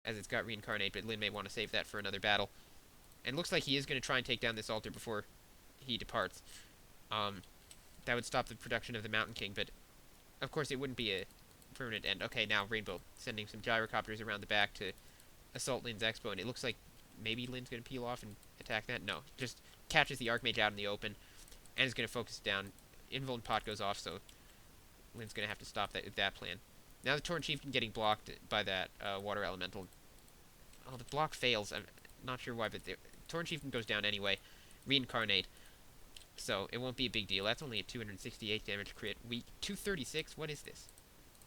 as it's got Reincarnate, but Lin may want to save that for another battle. And looks like he is going to try and take down this altar before he departs. Um, that would stop the production of the Mountain King, but of course it wouldn't be a permanent end. Okay, now Rainbow sending some gyrocopters around the back to assault Lin's Expo, and it looks like maybe Lin's going to peel off and attack that. No, just catches the Archmage out in the open and is going to focus it down. Invul and Pot goes off, so Lin's going to have to stop that plan. Now the Torrent Chieftain getting blocked by that Water Elemental. Oh, the block fails. I'm not sure why, but the Torrent Chieftain goes down anyway. Reincarnate. So it won't be a big deal. That's only a 268 damage crit. Weak 236? What is this?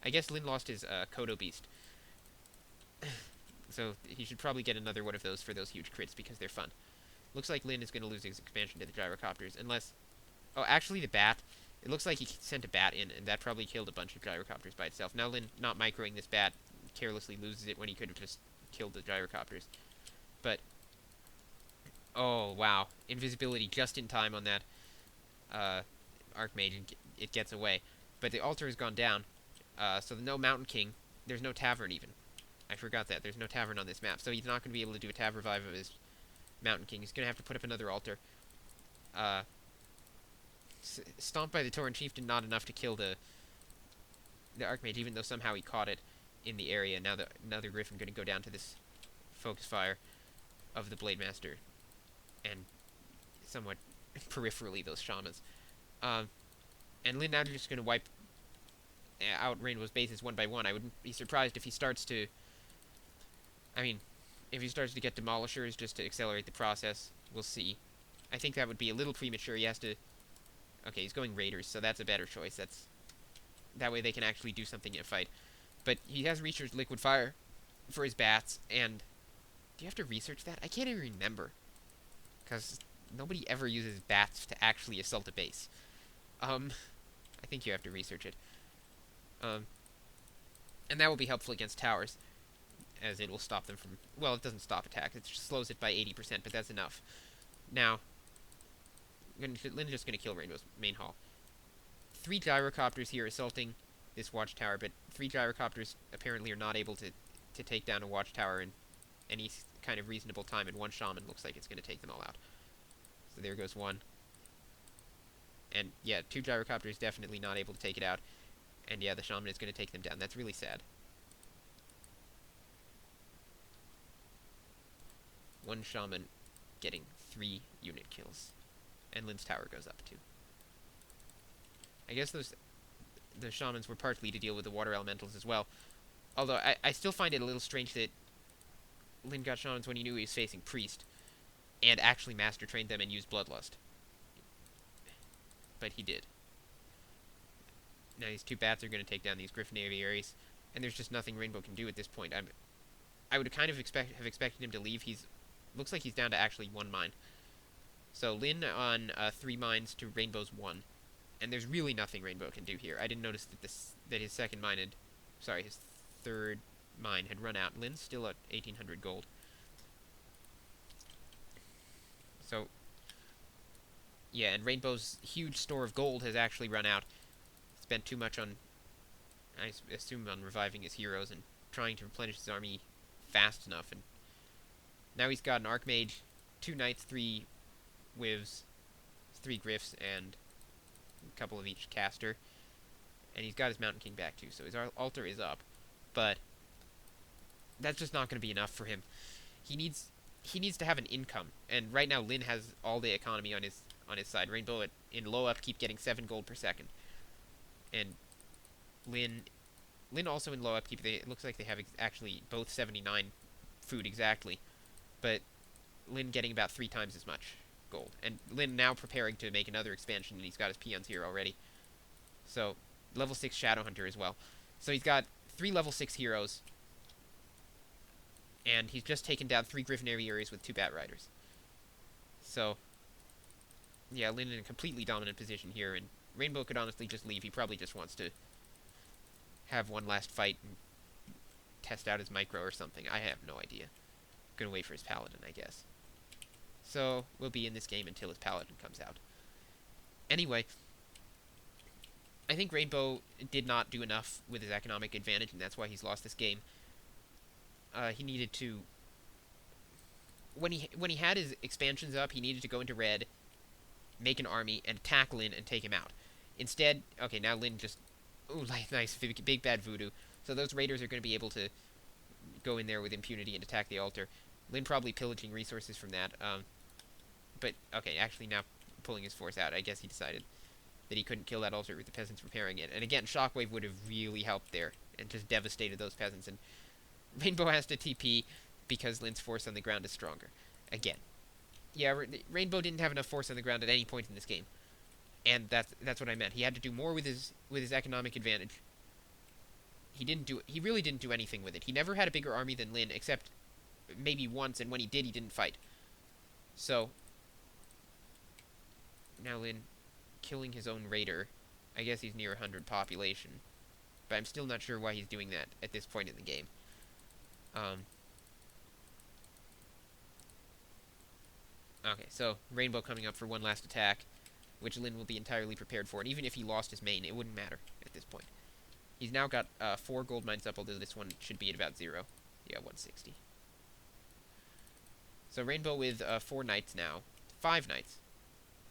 I guess Lin lost his Kodo Beast. So he should probably get another one of those for those huge crits because they're fun. Looks like Lin is going to lose his expansion to the gyrocopters unless... Oh, actually the bat. It looks like he sent a bat in, and that probably killed a bunch of gyrocopters by itself. Now Lin, not microing this bat, carelessly loses it when he could have just killed the gyrocopters. But... Oh, wow. Invisibility just in time on that Archmage, and it gets away. But the altar has gone down, so no Mountain King. There's no tavern even. I forgot that. There's no tavern on this map, so he's not going to be able to do a Tav Revive of his Mountain King. He's going to have to put up another altar. Stomped by the Torrent Chieftain, not enough to kill the Archmage, even though somehow he caught it in the area. Now another Griffin going to go down to this Focus Fire of the Blade Master, and somewhat peripherally those Shamans. And Lin now just going to wipe out Rainbow's bases one by one. I wouldn't be surprised if he starts to... I mean, if he starts to get Demolishers just to accelerate the process. We'll see. I think that would be a little premature. He has to... Okay, he's going Raiders, so that's a better choice. That way they can actually do something in a fight. But he has researched Liquid Fire for his bats, and... Do you have to research that? I can't even remember. Because nobody ever uses bats to actually assault a base. I think you have to research it. And that will be helpful against towers, as it will stop them from... Well, it doesn't stop attacks. It just slows it by 80%, but that's enough. Now, Lin's just going to kill Rainbow's main hall. 3 gyrocopters here assaulting this watchtower, but 3 gyrocopters apparently are not able to take down a watchtower in any kind of reasonable time, and 1 shaman looks like it's going to take them all out. So there goes 1. And yeah, 2 gyrocopters definitely not able to take it out. And yeah, the shaman is going to take them down. That's really sad. 1 shaman getting 3 unit kills. And Lin's tower goes up too. I guess the shamans were partly to deal with the water elementals as well. Although I still find it a little strange that Lin got shamans when he knew he was facing priest, and actually master trained them and used bloodlust. But he did. Now these 2 bats are going to take down these Griffin Aviaries, and there's just nothing Rainbow can do at this point. I would kind of have expected him to leave. Looks like he's down to actually 1 mine. So Lin on 3 mines to Rainbow's 1, and there's really nothing Rainbow can do here. I didn't notice that his second mine his third mine had run out. Lin's still at 1,800 gold. So yeah, and Rainbow's huge store of gold has actually run out. Spent too much on, I assume, on reviving his heroes and trying to replenish his army fast enough. And now he's got an Archmage, 2 Knights, 3 Wivs, 3 Griffs, and a couple of each caster. And he's got his Mountain King back too, so his altar is up. But that's just not going to be enough for him. He needs to have an income, and right now Lin has all the economy on his side. Rainbow in low upkeep getting 7 gold per second, and Lin also in low upkeep. It looks like they have actually both 79 food exactly, but Lin getting about 3 times as much gold, and Lin now preparing to make another expansion, and he's got his peons here already. So level 6 Shadowhunter as well. So he's got 3 level 6 heroes, and he's just taken down 3 Griffin Aviaries with 2 Bat Riders. So yeah, Lin in a completely dominant position here, and Rainbow could honestly just leave. He probably just wants to have one last fight and test out his micro or something. I have no idea. Gonna wait for his Paladin, I guess. So we'll be in this game until his Paladin comes out. Anyway, I think Rainbow did not do enough with his economic advantage, and that's why he's lost this game. he needed to when he had his expansions up, he needed to go into red, make an army, and attack Lin and take him out. Instead, okay, now Lin just ooh, nice big bad voodoo. So those raiders are going to be able to go in there with impunity and attack the altar. Lin probably pillaging resources from that. But okay, actually now pulling his force out, I guess he decided that he couldn't kill that altar with the peasants repairing it. And again, Shockwave would have really helped there and just devastated those peasants. And Rainbow has to TP because Lin's force on the ground is stronger. Again, yeah, Rainbow didn't have enough force on the ground at any point in this game, and that's what I meant. He had to do more with his economic advantage. He really didn't do anything with it. He never had a bigger army than Lin, except maybe once, and when he did, he didn't fight. So now Lin killing his own raider. I guess he's near 100 population, but I'm still not sure why he's doing that at this point in the game. Okay, so Rainbow coming up for one last attack, which Lin will be entirely prepared for, and even if he lost his main, it wouldn't matter at this point. He's now got 4 gold mines up, although this one should be at about 0. Yeah, 160. So Rainbow with 4 knights now, 5 knights,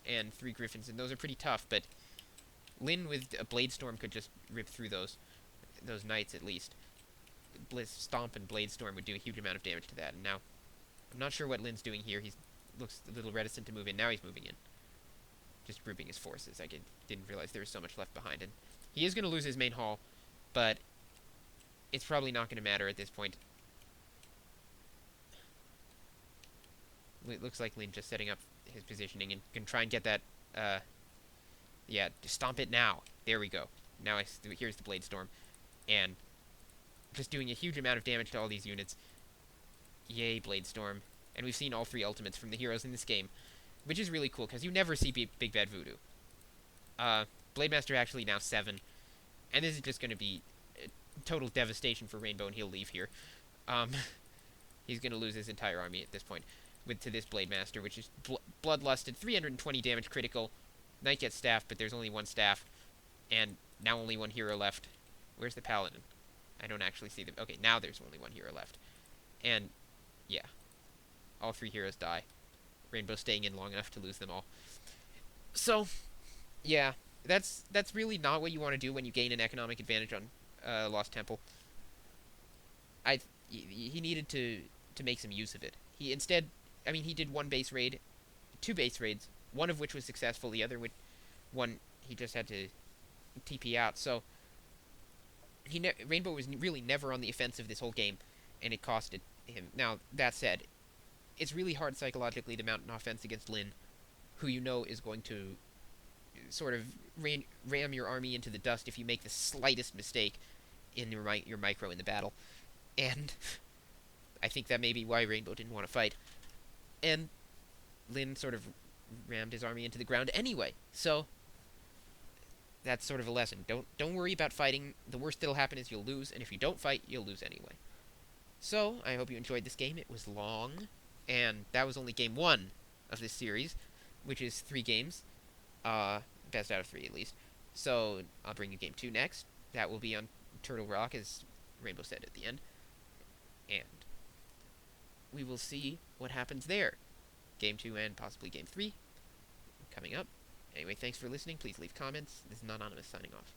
and 3 griffins, and those are pretty tough, but Lin with a Blade Storm could just rip through those knights at least. Stomp and Blade Storm would do a huge amount of damage to that, and now I'm not sure what Lin's doing here. He looks a little reticent to move in. Now he's moving in. Just grouping his forces. I didn't realize there was so much left behind. And he is going to lose his main hall, but it's probably not going to matter at this point. It looks like Lin just setting up his positioning and can try and get that, yeah, stomp it now. There we go. Now here's the Blade Storm. And just doing a huge amount of damage to all these units. Yay, Blade Storm. And we've seen all 3 ultimates from the heroes in this game, which is really cool, because you never see Big Bad Voodoo. Blademaster actually now 7, and this is just going to be total devastation for Rainbow, and he'll leave here. He's going to lose his entire army at this point to this Blademaster, which is bloodlusted, 320 damage critical. Knight gets staff, but there's only 1 staff, and now only 1 hero left. Where's the Paladin? I don't actually see them. Okay, now there's only 1 hero left. And, yeah. All 3 heroes die. Rainbow staying in long enough to lose them all. So, yeah, that's really not what you want to do when you gain an economic advantage on Lost Temple. He needed to make some use of it. He instead, I mean, he did 1 base raid, 2 base raids, one of which was successful, the other one he just had to TP out. So Rainbow was really never on the offensive this whole game, and it costed him. Now, that said, it's really hard psychologically to mount an offense against Lin, who you know is going to sort of ram your army into the dust if you make the slightest mistake in your micro in the battle. And I think that may be why Rainbow didn't want to fight. And Lin sort of rammed his army into the ground anyway. So that's sort of a lesson. Don't worry about fighting. The worst that'll happen is you'll lose, and if you don't fight, you'll lose anyway. So, I hope you enjoyed this game. It was long, and that was only game 1 of this series, which is 3 games. Best out of 3, at least. So, I'll bring you game 2 next. That will be on Turtle Rock, as Rainbow said at the end. And we will see what happens there. Game 2 and possibly game 3 coming up. Anyway, thanks for listening. Please leave comments. This is Anonymous signing off.